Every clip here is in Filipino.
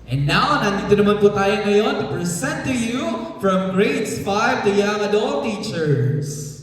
And now, nandito naman po tayo ngayon to present to you from grades 5 to young adult teachers.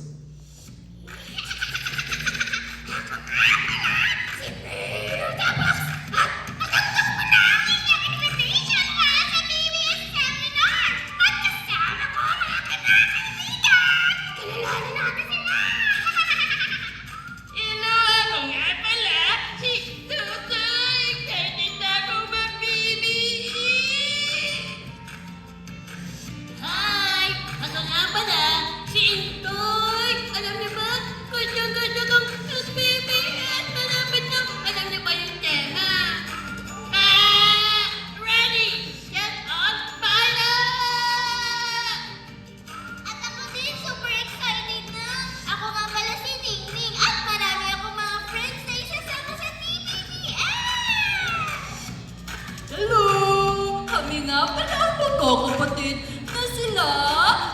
Kapatid na sila.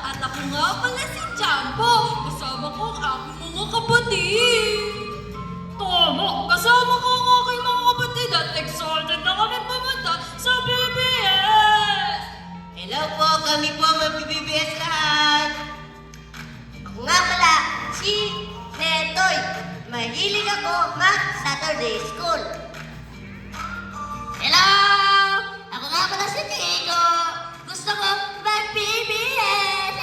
At ako nga pala si Jambo. Kasama ko ang aking mga kapatid. Tama, kasama ko ang aking mga kapatid at excited na kami pumunta sa BBS. Hello po, kami po mag-BBS lahat. Ako nga pala, si Netoy. Mahilig ako mag-Saturday school. Hello! Ako nga pala si Tigo. Gusto ko mag-BBS!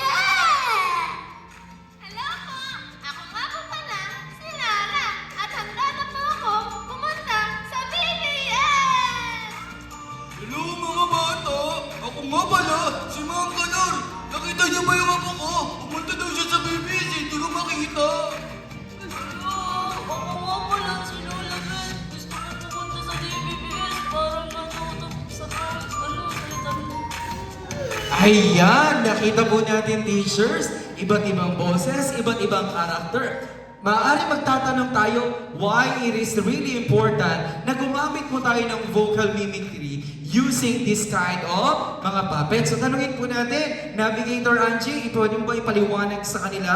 Hello po! Ako nga po pala, si Lara. At handa na po ako pumunta sa BBS! Hello mga bata! Ako nga pala, si Mang Kanor! Nakita niyo ba yung apo ko? Pumunta daw siya sa BBS, hindi ko makita! Ako nga pala si Lola Beth. Gusto ko pumunta sa BBS para matuto sa salitan mo. Ayan, nakita po natin teachers, iba't ibang boses, iba't ibang karakter. Maaari magtatanong tayo why it is really important na gumamit mo tayo ng vocal mimicry using this kind of mga puppets. So tanungin po natin, Navigator Angie, pwede mo ba ipaliwanag sa kanila?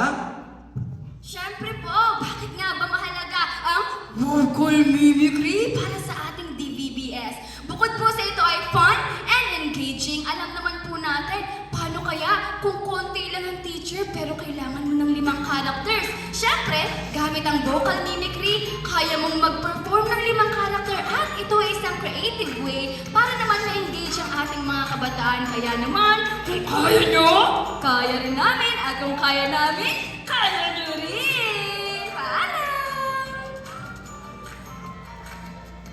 Siyempre po, bakit nga ba mahalaga ang vocal mimicry para sa ating DVBS? Bukod po sa ito ay fun and engaging, alam naman po natin, paano kaya kung konti lang ang teacher pero kailangan mo ng 5 characters? Siyempre, gamit ang vocal mimicry, kaya mong mag-perform ng 5 character at ito ay isang creative way para naman ma-engage ang ating mga kabataan. Kaya naman, kung kaya nyo, kaya rin namin at kung kaya namin,